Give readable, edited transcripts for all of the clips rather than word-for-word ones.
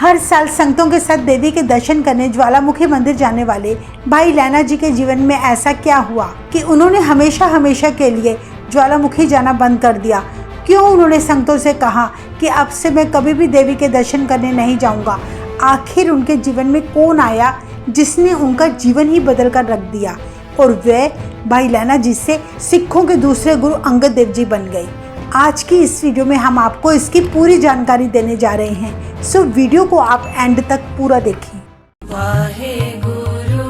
हर साल संगतों के साथ देवी के दर्शन करने ज्वालामुखी मंदिर जाने वाले भाई लैना जी के जीवन में ऐसा क्या हुआ कि उन्होंने हमेशा हमेशा के लिए ज्वालामुखी जाना बंद कर दिया? क्यों उन्होंने संगतों से कहा कि अब से मैं कभी भी देवी के दर्शन करने नहीं जाऊंगा? आखिर उनके जीवन में कौन आया जिसने उनका जीवन ही बदल कर रख दिया और वे भाई लैना जी से सिखों के दूसरे गुरु अंगद देव जी बन गए? आज की इस वीडियो में हम आपको इसकी पूरी जानकारी देने जा रहे हैं, सो वीडियो को आप एंड तक पूरा देखें। वाहे गुरु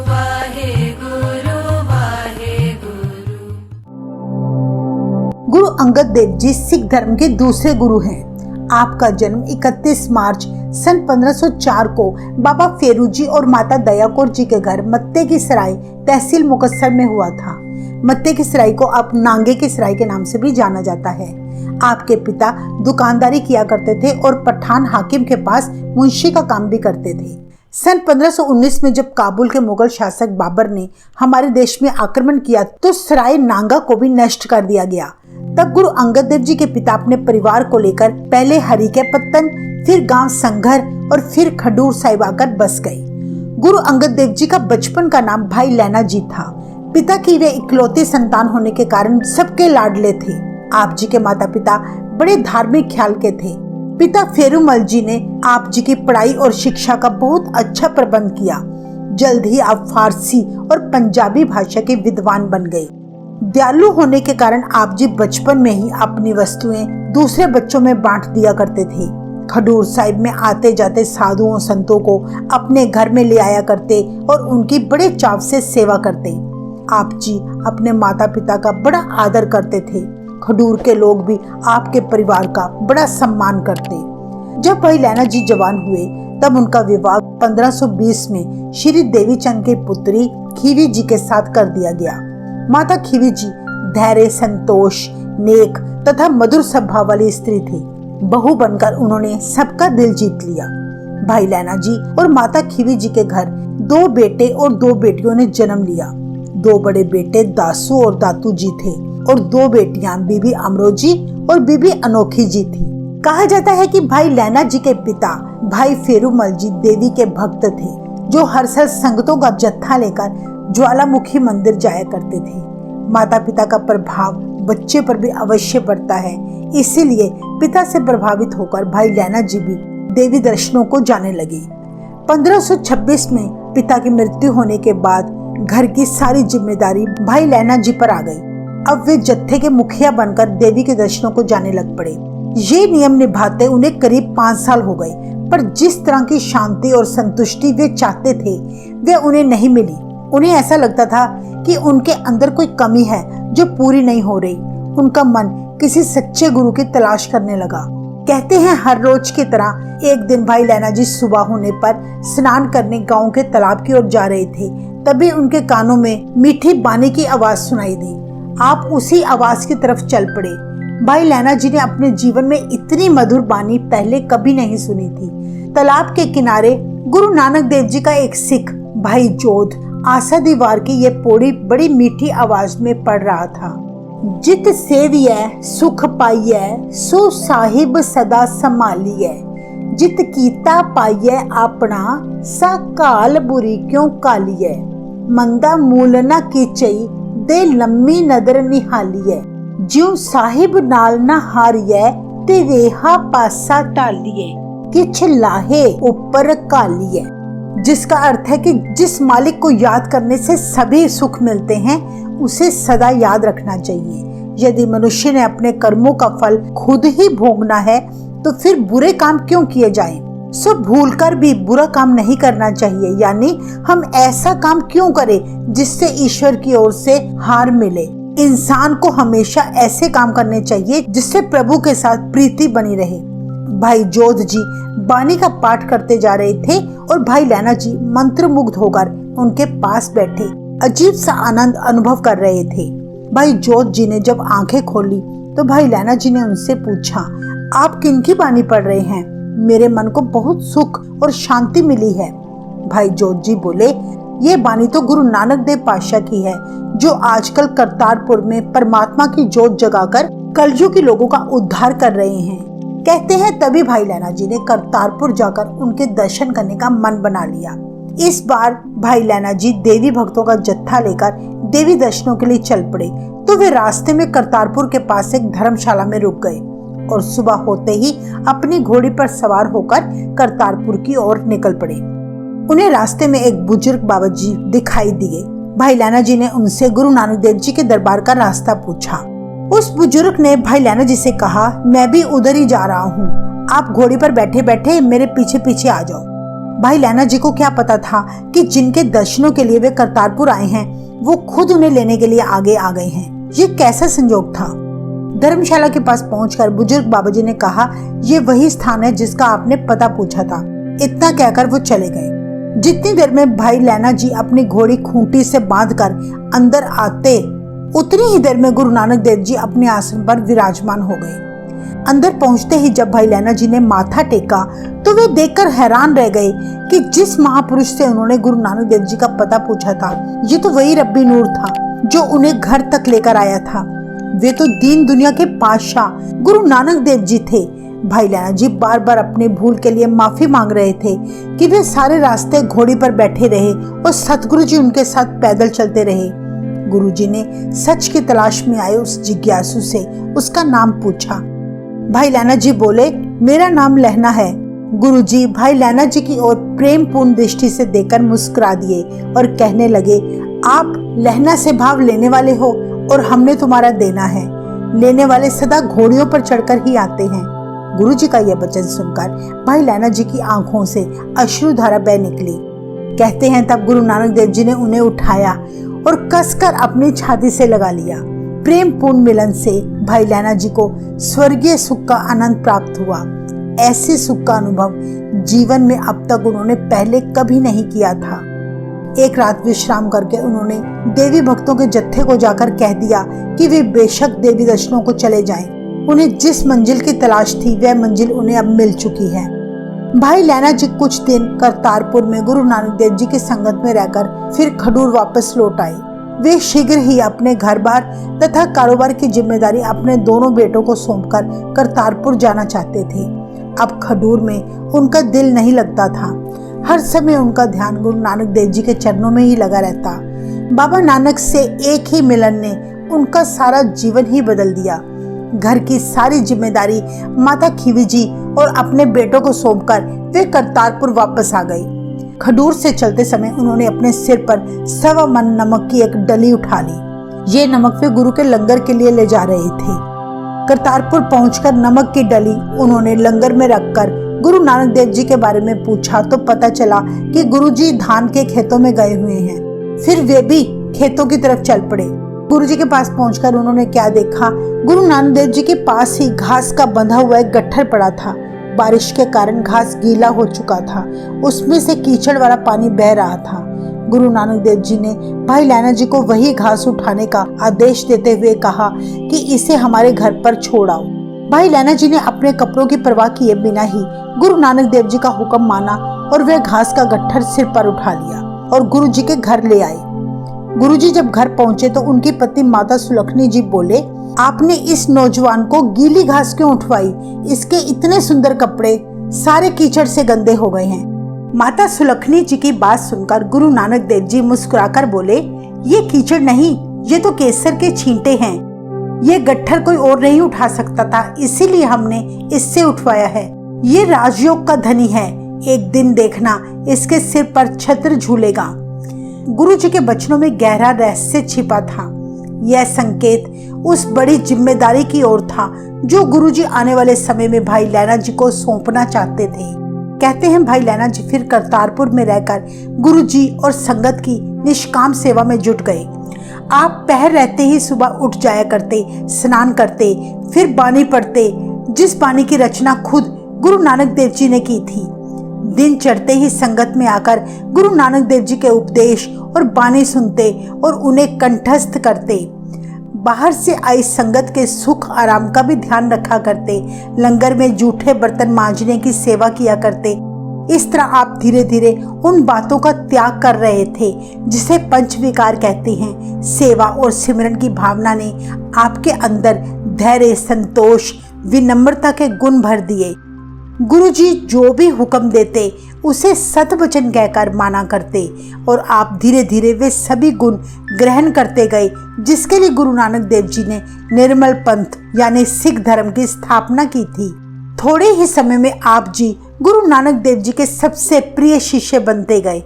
वाहे गुरु वाहे गुरु। गुरु अंगद देव जी सिख धर्म के दूसरे गुरु हैं। आपका जन्म 31 मार्च सन 1504 को बाबा फेरू जी और माता दया कौर जी के घर मत्ते की सराय तहसील मुकत्सर में हुआ था। मत्ते की सराय को अब नांगे की सराय के नाम से भी जाना जाता है। आपके पिता दुकानदारी किया करते थे और पठान हाकिम के पास मुंशी का काम भी करते थे। सन 1519 में जब काबुल के मुगल शासक बाबर ने हमारे देश में आक्रमण किया तो सराय नांगा को भी नष्ट कर दिया गया। तब गुरु अंगद देव जी के पिता अपने परिवार को लेकर पहले हरी के पत्तन, फिर गांव संघर और फिर खडूर साहिब आकर बस गए। गुरु अंगद देव जी का बचपन का नाम भाई लैना जी था। पिता की वे इकलौती संतान होने के कारण सबके लाडले थे। आप जी के माता पिता बड़े धार्मिक ख्याल के थे। पिता फेरूमल जी ने आप जी की पढ़ाई और शिक्षा का बहुत अच्छा प्रबंध किया। जल्द ही आप फारसी और पंजाबी भाषा के विद्वान बन गए। दयालु होने के कारण आप जी बचपन में ही अपनी वस्तुएं दूसरे बच्चों में बांट दिया करते थे। खडूर साहिब में आते जाते साधुओं संतों को अपने घर में ले आया करते और उनकी बड़े चाव से सेवा करते। आप जी अपने माता पिता का बड़ा आदर करते थे। खडूर के लोग भी आपके परिवार का बड़ा सम्मान करते। जब भाई लैना जी जवान हुए तब उनका विवाह 1520 में श्री देवी चंद की पुत्री खीवी जी के साथ कर दिया गया। माता खीवी जी धैर्य, संतोष, नेक तथा मधुर स्वभाव वाली स्त्री थी। बहू बनकर उन्होंने सबका दिल जीत लिया। भाई लैना जी और माता खीवी जी के घर 2 बेटे और 2 बेटियों ने जन्म लिया। 2 बड़े बेटे दासू और दातू जी थे और 2 बेटियां बीबी अमरोजी और बीबी अनोखी जी थी। कहा जाता है कि भाई लैना जी के पिता भाई फेरूमल जी देवी के भक्त थे, जो हर साल संगतों का जत्था लेकर ज्वालामुखी मंदिर जाया करते थे। माता पिता का प्रभाव बच्चे पर भी अवश्य पड़ता है, इसीलिए पिता से प्रभावित होकर भाई लैना जी भी देवी दर्शनों को जाने लगे। 1526 में पिता की मृत्यु होने के बाद घर की सारी जिम्मेदारी भाई लैना जी पर आ गई। अब वे जत्थे के मुखिया बनकर देवी के दर्शनों को जाने लग पड़े। ये नियम निभाते उन्हें करीब 5 साल हो गए, पर जिस तरह की शांति और संतुष्टि वे चाहते थे वे उन्हें नहीं मिली। उन्हें ऐसा लगता था कि उनके अंदर कोई कमी है जो पूरी नहीं हो रही। उनका मन किसी सच्चे गुरु की तलाश करने लगा। कहते हैं हर रोज की तरह एक दिन भाई लैना जी सुबह होने पर स्नान करने गांव के तालाब की ओर जा रहे थे। तभी उनके कानों में मीठी बानी की आवाज सुनाई दी। आप उसी आवाज की तरफ चल पड़े। भाई लैना जी ने अपने जीवन में इतनी मधुर बानी पहले कभी नहीं सुनी थी। तालाब के किनारे गुरु नानक देव जी का एक सिख भाई जोध आशा दीवार की ये पौड़ी बड़ी मीठी आवाज में पढ़ रहा था। जित सेवियै सुख पाइयै सो साहिब सदा संभालियै, जित कीता पाइयै अपना सा काल बुरी क्यों कालियै, मंदा मूल न कीचई दे लम्मी नदर निहालियै, ज्यों साहिब नाल न हारियै ते वेहा पासा टालियै, किछ लाहे ऊपर कालियै। जिसका अर्थ है कि जिस मालिक को याद करने से सभी सुख मिलते हैं उसे सदा याद रखना चाहिए। यदि मनुष्य ने अपने कर्मों का फल खुद ही भोगना है तो फिर बुरे काम क्यों किए जाएं? सो भूलकर भी बुरा काम नहीं करना चाहिए, यानी हम ऐसा काम क्यों करें जिससे ईश्वर की ओर से हार मिले। इंसान को हमेशा ऐसे काम करने चाहिए जिससे प्रभु के साथ प्रीति बनी रहे। भाई जोध जी बानी का पाठ करते जा रहे थे और भाई लैना जी मंत्रमुग्ध होकर उनके पास बैठे अजीब सा आनंद अनुभव कर रहे थे। भाई जोध जी ने जब आंखें खोली तो भाई लैना जी ने उनसे पूछा, आप किनकी बानी पढ़ रहे हैं? मेरे मन को बहुत सुख और शांति मिली है। भाई जोध जी बोले, ये बानी तो गुरु नानक देव पातशाह की है, जो आजकल करतारपुर में परमात्मा की जोत जगाकर कलयुग के लोगों का उद्धार कर रहे हैं। कहते हैं तभी भाई लैना जी ने करतारपुर जाकर उनके दर्शन करने का मन बना लिया। इस बार भाई लैना जी देवी भक्तों का जत्था लेकर देवी दर्शनों के लिए चल पड़े तो वे रास्ते में करतारपुर के पास एक धर्मशाला में रुक गए और सुबह होते ही अपनी घोड़ी पर सवार होकर करतारपुर की ओर निकल पड़े। उन्हें रास्ते में एक बुजुर्ग बाबा जी दिखाई दिए। भाई लैना जी ने उनसे गुरु नानक देव जी के दरबार का रास्ता पूछा। उस बुजुर्ग ने भाई लैना जी से कहा, मैं भी उधर ही जा रहा हूँ, आप घोड़ी पर बैठे बैठे मेरे पीछे पीछे आ जाओ। भाई लैना जी को क्या पता था कि जिनके दर्शनों के लिए वे करतारपुर आए हैं वो खुद उन्हें लेने के लिए आगे आ गए हैं। ये कैसा संजोग था। धर्मशाला के पास पहुंचकर बुजुर्ग बाबा जी ने कहा, ये वही स्थान है जिसका आपने पता पूछा था। इतना कहकर वो चले गए। जितनी देर में भाई लैना जी अपनी घोड़ी खूंटी से बांधकर अंदर आते उतनी ही देर में गुरु नानक देव जी अपने आसन पर विराजमान हो गए। अंदर पहुंचते ही जब भाई लैना जी ने माथा टेका तो वे देखकर हैरान रह गए कि जिस महापुरुष से उन्होंने गुरु नानक देव जी का पता पूछा था ये तो वही रब्बी नूर था जो उन्हें घर तक लेकर आया था। वे तो दीन दुनिया के पातशाह गुरु नानक देव जी थे। भाई लैना जी बार बार अपनी भूल के लिए माफी मांग रहे थे कि वे सारे रास्ते घोड़ी पर बैठे रहे और सतगुरु जी उनके साथ पैदल चलते रहे। गुरु जी ने सच की तलाश में आए उस जिज्ञासु से उसका नाम पूछा। भाई लैना जी बोले, मेरा नाम लहना है। गुरु जी भाई लैना जी की ओर प्रेम पूर्ण दृष्टि से देखकर मुस्कुरा दिए और कहने लगे, आप लहना से भाव लेने वाले हो और हमने तुम्हारा देना है। लेने वाले सदा घोड़ियों पर चढ़कर ही आते हैं। गुरु जी का यह वचन सुनकर भाई लैना जी की आंखों से अश्रुधारा बह निकली। कहते हैं तब गुरु नानक देव जी ने उन्हें उठाया और कसकर अपनी छाती से लगा लिया। प्रेम पूर्ण मिलन से भाई लैना जी को स्वर्गीय सुख का आनंद प्राप्त हुआ। ऐसे सुख का अनुभव जीवन में अब तक उन्होंने पहले कभी नहीं किया था। एक रात विश्राम करके उन्होंने देवी भक्तों के जत्थे को जाकर कह दिया कि वे बेशक देवी दर्शनों को चले जाएं। उन्हें जिस मंजिल की तलाश थी वह मंजिल उन्हें अब मिल चुकी है। भाई लैना जी कुछ दिन करतारपुर में गुरु नानक देव जी की संगत में रहकर फिर खडूर वापस लौट आए। वे शीघ्र ही अपने घर बार तथा कारोबार की जिम्मेदारी अपने दोनों बेटों को सौंपकर करतारपुर जाना चाहते थे। अब खडूर में उनका दिल नहीं लगता था। हर समय उनका ध्यान गुरु नानक देव जी के चरणों में ही लगा रहता। बाबा नानक से एक ही मिलन ने उनका सारा जीवन ही बदल दिया। घर की सारी जिम्मेदारी माता खीवी जी और अपने बेटों को सौंपकर वे करतारपुर वापस आ गई। खडूर से चलते समय उन्होंने अपने सिर पर 1.25 मन नमक की एक डली उठा ली। ये नमक वे गुरु के लंगर के लिए ले जा रहे थे। करतारपुर पहुंचकर नमक की डली उन्होंने लंगर में रखकर गुरु नानक देव जी के बारे में पूछा तो पता चला कि गुरु जी धान के खेतों में गए हुए हैं। फिर वे भी खेतों की तरफ चल पड़े। गुरु जी के पास पहुंचकर उन्होंने क्या देखा, गुरु नानक देव जी के पास ही घास का बंधा हुआ एक गट्ठर पड़ा था। बारिश के कारण घास गीला हो चुका था, उसमें से कीचड़ वाला पानी बह रहा था। गुरु नानक देव जी ने भाई लैना जी को वही घास उठाने का आदेश देते हुए कहा कि इसे हमारे घर पर छोड़ आओ। भाई लैना जी ने अपने कपड़ों की परवाह किए बिना ही गुरु नानक देव जी का हुक्म माना और वे घास का गट्ठर सिर पर उठा लिया और गुरु जी के घर ले आए। गुरु जी जब घर पहुंचे तो उनकी पत्नी माता सुलखनी जी बोले, आपने इस नौजवान को गीली घास क्यों उठवाई? इसके इतने सुंदर कपड़े सारे कीचड़ से गंदे हो गए हैं। माता सुलखनी जी की बात सुनकर गुरु नानक देव जी मुस्कुराकर बोले, ये कीचड़ नहीं, ये तो केसर के छींटे हैं। ये गट्ठर कोई और नहीं उठा सकता था, इसीलिए हमने इससे उठवाया है। ये राजयोग का धनी है, एक दिन देखना इसके सिर पर छत्र झूलेगा। गुरु जी के वचनों में गहरा रहस्य छिपा था। यह संकेत उस बड़ी जिम्मेदारी की ओर था जो गुरु जी आने वाले समय में भाई लैना जी को सौंपना चाहते थे। कहते हैं भाई लैना जी फिर करतारपुर में रहकर गुरु जी और संगत की निष्काम सेवा में जुट गए। आप पहर रहते ही सुबह उठ जाया करते, स्नान करते, फिर बानी पढ़ते, जिस बानी की रचना खुद गुरु नानक देव जी ने की थी। दिन चढ़ते ही संगत में आकर गुरु नानक देव जी के उपदेश और बानी सुनते और उन्हें कंठस्थ करते। बाहर से आई संगत के सुख आराम का भी ध्यान रखा करते। लंगर में जूठे बर्तन मांजने की सेवा किया करते। इस तरह आप धीरे धीरे उन बातों का त्याग कर रहे थे जिसे पंच विकार कहते हैं। सेवा और सिमरन की भावना ने आपके अंदर धैर्य, संतोष, विनम्रता के गुण भर दिए। गुरुजी जो भी हुक्म देते उसे सत वचन कहकर माना करते और आप धीरे धीरे वे सभी गुण ग्रहण करते गए, जिसके लिए गुरु नानक देव जी ने निर्मल पंथ यानी सिख धर्म की स्थापना की थी। थोड़े ही समय में आप जी गुरु नानक देव जी के सबसे प्रिय शिष्य बनते गए।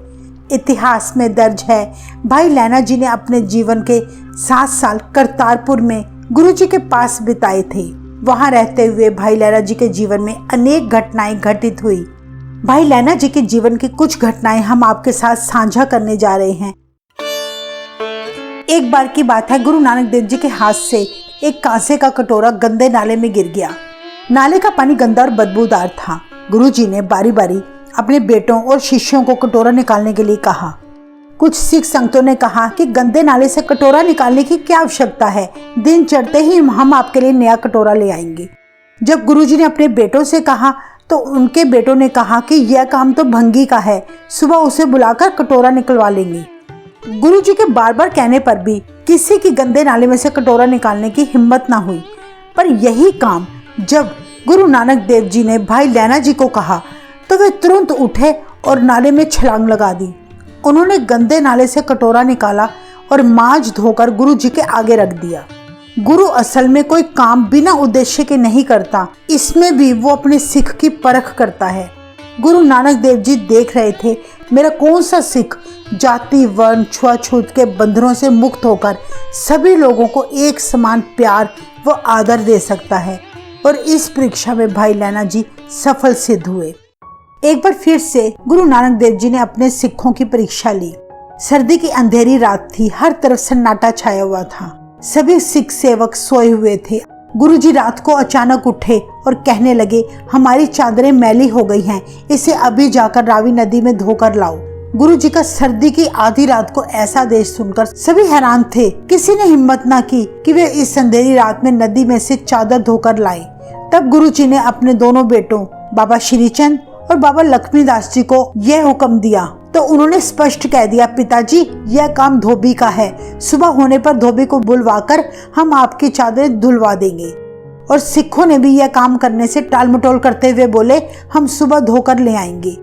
इतिहास में दर्ज है, भाई लैना जी ने अपने जीवन के 7 साल करतारपुर में गुरु जी के पास बिताए थे। वहां रहते हुए भाई लैना जी के जीवन में अनेक घटनाएं घटित हुई। भाई लैना जी के जीवन की कुछ घटनाएं हम आपके साथ साझा करने जा रहे हैं। एक बार की बात है, गुरु नानक देव जी के हाथ से एक कांसे का कटोरा गंदे नाले में गिर गया। नाले का पानी गंदा और बदबूदार था। गुरु जी ने बारी बारी अपने बेटों और शिष्यों को कटोरा निकालने के लिए कहा। कुछ सिख संतों ने कहा कि गंदे नाले से कटोरा निकालने की क्या आवश्यकता है, दिन चढ़ते ही हम आपके लिए नया कटोरा ले आएंगे। जब गुरुजी ने अपने बेटों से कहा तो उनके बेटों ने कहा कि यह काम तो भंगी का है, सुबह उसे बुलाकर कटोरा निकलवा लेंगे। गुरुजी के बार बार कहने पर भी किसी की गंदे नाले में से कटोरा निकालने की हिम्मत ना हुई। पर यही काम जब गुरु नानक देव जी ने भाई लैना जी को कहा तो वे तुरंत उठे और नाले में छलांग लगा दी। उन्होंने गंदे नाले से कटोरा निकाला और मांज धोकर गुरु जी के आगे रख दिया। गुरु असल में कोई काम बिना उद्देश्य के नहीं करता, इसमें भी वो अपने सिख की परख करता है। गुरु नानक देव जी देख रहे थे मेरा कौन सा सिख जाति वर्ण छुआछूत के बंधनों से मुक्त होकर सभी लोगों को एक समान प्यार व आदर दे सकता है। और इस परीक्षा में भाई लैना जी सफल सिद्ध हुए। एक बार फिर से गुरु नानक देव जी ने अपने सिखों की परीक्षा ली। सर्दी की अंधेरी रात थी, हर तरफ सन्नाटा छाया हुआ था। सभी सिख सेवक सोए हुए थे। गुरुजी रात को अचानक उठे और कहने लगे, हमारी चादरें मैली हो गई हैं, इसे अभी जाकर रावी नदी में धोकर लाओ। गुरुजी का सर्दी की आधी रात को ऐसा आदेश सुनकर सभी हैरान थे। किसी ने हिम्मत ना की कि वे इस अंधेरी रात में नदी में से चादर धोकर लाए। तब गुरुजी ने अपने दोनों बेटों बाबा श्रीचंद और बाबा लक्ष्मीदास जी को यह हुक्म दिया तो उन्होंने स्पष्ट कह दिया, पिताजी यह काम धोबी का है, सुबह होने पर धोबी को बुलवाकर हम आपकी चादरें धुलवा देंगे। और सिखों ने भी यह काम करने से टालमटोल करते हुए बोले, हम सुबह धोकर ले आएंगे।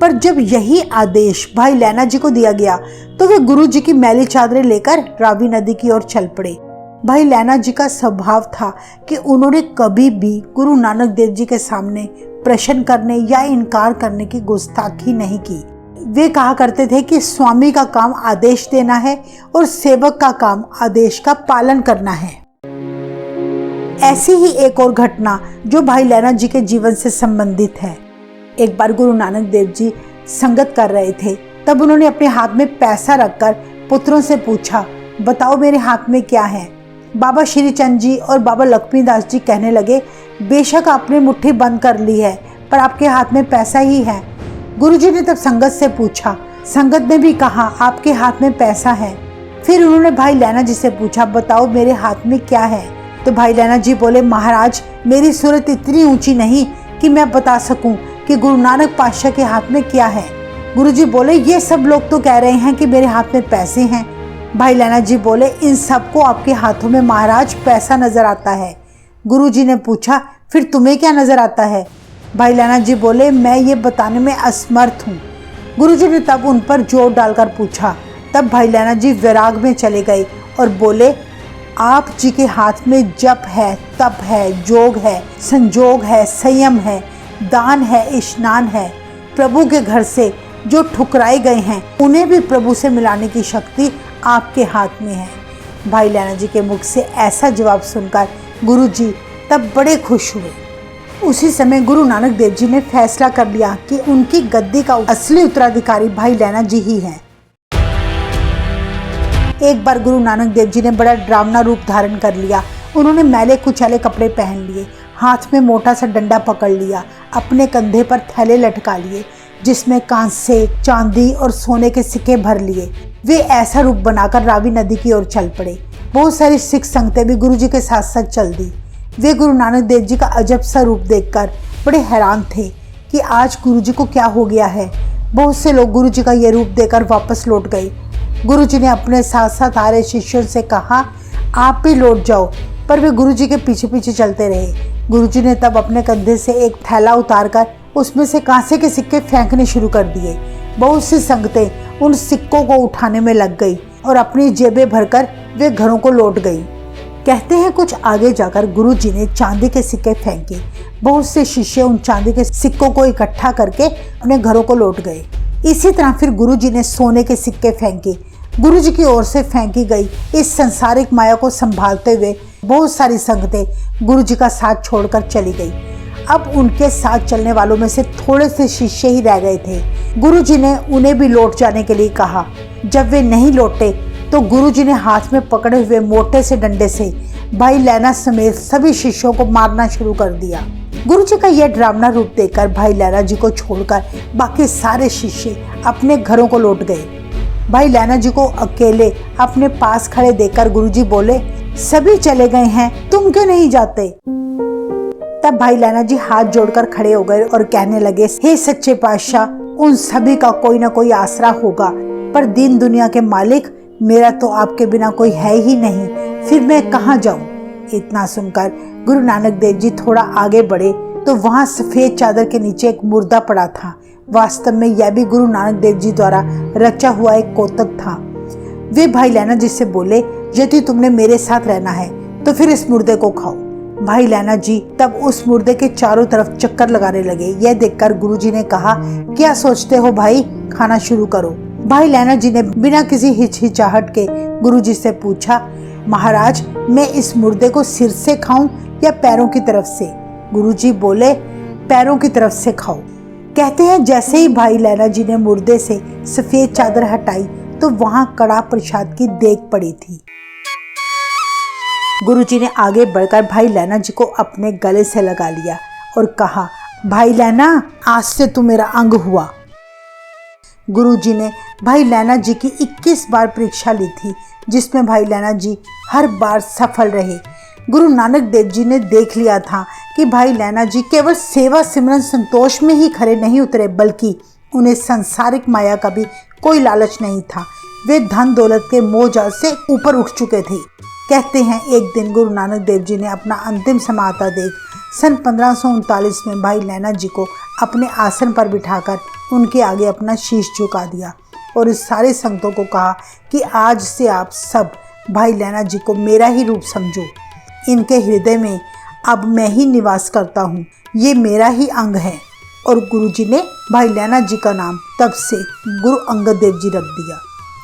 पर जब यही आदेश भाई लैना जी को दिया गया तो वे गुरु जी की मैली चादरें लेकर रावी नदी की ओर चल पड़े। भाई लैना जी का स्वभाव था कि उन्होंने कभी भी गुरु नानक देव जी के सामने प्रश्न करने या इनकार करने की गुस्ताखी नहीं की। वे कहा करते थे कि स्वामी का काम आदेश देना है और सेवक का काम आदेश का पालन करना है। ऐसी ही एक और घटना जो भाई लैना जी के जीवन से संबंधित है। एक बार गुरु नानक देव जी संगत कर रहे थे, तब उन्होंने अपने हाथ में पैसा रखकर पुत्रों से पूछा, बताओ मेरे हाथ में क्या है। बाबा श्रीचंद जी और बाबा लक्ष्मीदास जी कहने लगे, बेशक आपने मुट्ठी बंद कर ली है, पर आपके हाथ में पैसा ही है। गुरुजी ने तब संगत से पूछा, संगत ने भी कहा आपके हाथ में पैसा है। फिर उन्होंने भाई लैना जी से पूछा, बताओ मेरे हाथ में क्या है। तो भाई लैना जी बोले, महाराज मेरी सूरत इतनी ऊंची नहीं कि मैं बता सकूं कि गुरु नानक पातशाह के हाथ में क्या है। गुरुजी बोले, ये सब लोग तो कह रहे हैं कि मेरे हाथ में पैसे हैं। भाई लैना जी बोले, इन सबको आपके हाथों में महाराज पैसा नजर आता है। गुरुजी ने पूछा, फिर तुम्हें क्या नजर आता है। भाई लैना जी बोले, मैं ये बताने में असमर्थ हूँ। गुरुजी ने तब उन पर जोर डालकर पूछा। तब भाई लैना जी वैराग में चले गए और बोले, आप जी के हाथ में जप है, तप है, जोग है, संजोग है, संयम है, दान है, स्नान है। प्रभु के घर से जो ठुकराए गए हैं उन्हें भी प्रभु से मिलाने की शक्ति आपके हाथ में है। भाई लैना जी के मुख से ऐसा जवाब सुनकर गुरुजी तब बड़े खुश हुए। उसी समय गुरु नानक देव जी ने फैसला कर लिया कि उनकी गद्दी का असली उत्तराधिकारी भाई लैना जी ही हैं। एक बार गुरु नानक देव जी ने बड़ा डरावना रूप धारण कर लिया। उन्होंने मैले कुचैले कपड़े पहन लिए, हाथ में मोटा सा डंडा पकड़ लिया, अपने कंधे पर थैले लटका लिए जिसमें कांसे, चांदी और सोने के सिक्के भर लिए। वे ऐसा रूप बनाकर रावी नदी की ओर चल पड़े। बहुत सारी सिख संगतें भी गुरु जी के साथ साथ चल दी। वे गुरु नानक देव जी का अजब सा रूप देखकर बड़े हैरान थे कि आज गुरु जी को क्या हो गया है। बहुत से लोग गुरु जी का ये रूप देखकर वापस लौट गए। गुरु जी ने अपने साथ साथ आ रहे शिष्यों से कहा, आप भी लौट जाओ, पर वे गुरु जी के पीछे पीछे चलते रहे। गुरुजी ने तब अपने कंधे से एक थैला उतारकर उसमें से कांसे के सिक्के फेंकने शुरू कर दिए। बहुत सी संगतें उन सिक्कों को उठाने में लग गई और अपनी जेबें भरकर वे घरों को लौट गई। कहते हैं कुछ आगे जाकर गुरुजी ने चांदी के सिक्के फेंके। बहुत से शिष्य उन चांदी के सिक्कों को इकट्ठा करके अपने घरों को लौट गए। इसी तरह फिर गुरुजी ने सोने के सिक्के फेंके। गुरुजी की ओर से फेंकी गई इस संसारिक माया को संभालते हुए बहुत सारी संगतें गुरुजी का साथ छोड़कर चली गई। अब उनके साथ चलने वालों में से थोड़े से शिष्य ही रह गए थे। गुरुजी ने उन्हें भी लौट जाने के लिए कहा। जब वे नहीं लौटे तो गुरुजी ने हाथ में पकड़े हुए मोटे से डंडे से भाई लैना समेत सभी शिष्यों को मारना शुरू कर दिया। गुरुजी का यह डरावना रूप देखकर भाई लैना जी को छोड़कर बाकी सारे शिष्य अपने घरों को लौट गए। भाई लैना जी को अकेले अपने पास खड़े देखकर गुरुजी बोले, सभी चले गए हैं, तुम क्यों नहीं जाते? तब भाई लैना जी हाथ जोड़कर खड़े हो गए और कहने लगे, हे सच्चे पातशाह, उन सभी का कोई ना कोई आसरा होगा, पर दीन दुनिया के मालिक, मेरा तो आपके बिना कोई है ही नहीं, फिर मैं कहाँ जाऊं? इतना सुनकर गुरु नानक देव जी थोड़ा आगे बढ़े तो वहां सफेद चादर के नीचे एक मुर्दा पड़ा था। वास्तव में यह भी गुरु नानक देव जी द्वारा रचा हुआ एक कोतक था। वे भाई लैना जी से बोले, यदि तुमने मेरे साथ रहना है तो फिर इस मुर्दे को खाओ। भाई लैना जी तब उस मुर्दे के चारों तरफ चक्कर लगाने लगे। यह देखकर गुरुजी ने कहा, क्या सोचते हो भाई, खाना शुरू करो। भाई लैना जी ने बिना किसी हिचकिचाहट के गुरुजी से पूछा, महाराज, मैं इस मुर्दे को सिर से खाऊं या पैरों की तरफ से? गुरुजी बोले, पैरों की तरफ से खाओ। कहते हैं जैसे ही भाई लैना जी ने मुर्दे से सफेद चादर हटाई तो वहां कड़ा प्रसाद की देग पड़ी थी। गुरुजी ने आगे बढ़कर भाई लैना जी को अपने गले से लगा लिया और कहा, भाई लैना, आज से तू मेरा अंग हुआ। गुरुजी ने भाई लैना जी की 21 बार परीक्षा ली थी, जिसमें भाई लैना जी हर बार सफल रहे। गुरु नानक देव जी ने देख लिया था कि भाई लैना जी केवल सेवा सिमरन संतोष में ही खरे नहीं उतरे, बल्कि उन्हें सांसारिक माया का भी कोई लालच नहीं था। वे धन दौलत के मोह जाल से ऊपर उठ चुके थे। कहते हैं एक दिन गुरु नानक देव जी ने अपना अंतिम समय आता देख सन 1539 में भाई लैना जी को अपने आसन पर बिठाकर उनके आगे अपना शीश झुका दिया और इस सारे संतों को कहा कि आज से आप सब भाई लैना जी को मेरा ही रूप समझो। इनके हृदय में अब मैं ही निवास करता हूँ, ये मेरा ही अंग है। और गुरुजी ने भाई लैना जी का नाम तब से गुरु अंगद देव जी रख दिया।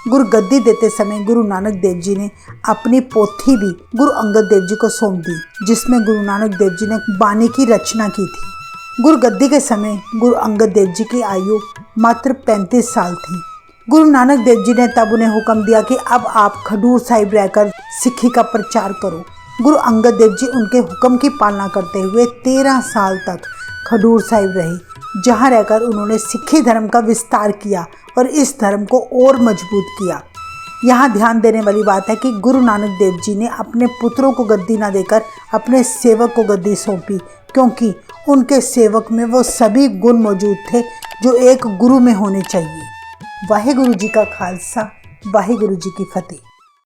गुरु गद्दी देते समय गुरु नानक देव जी ने अपनी पोथी भी गुरु अंगद देव जी को सौंप दी, जिसमें गुरु नानक देव जी ने बानी की रचना की थी। गुरु गद्दी के समय गुरु अंगद देव जी की आयु मात्र 35 साल थी। गुरु नानक देव जी ने तब उन्हें हुक्म दिया कि अब आप खडूर साहिब रहकर सिक्खी का प्रचार करो। गुरु अंगद देव जी उनके हुक्म की पालना करते हुए 13 साल तक खडूर साहिब रहे, जहां रहकर उन्होंने सिक्खी धर्म का विस्तार किया और इस धर्म को और मजबूत किया। यहाँ ध्यान देने वाली बात है कि गुरु नानक देव जी ने अपने पुत्रों को गद्दी न देकर अपने सेवक को गद्दी सौंपी, क्योंकि उनके सेवक में वो सभी गुण मौजूद थे जो एक गुरु में होने चाहिए। वाहिगुरु जी का खालसा, वाहिगुरु जी की फतेह।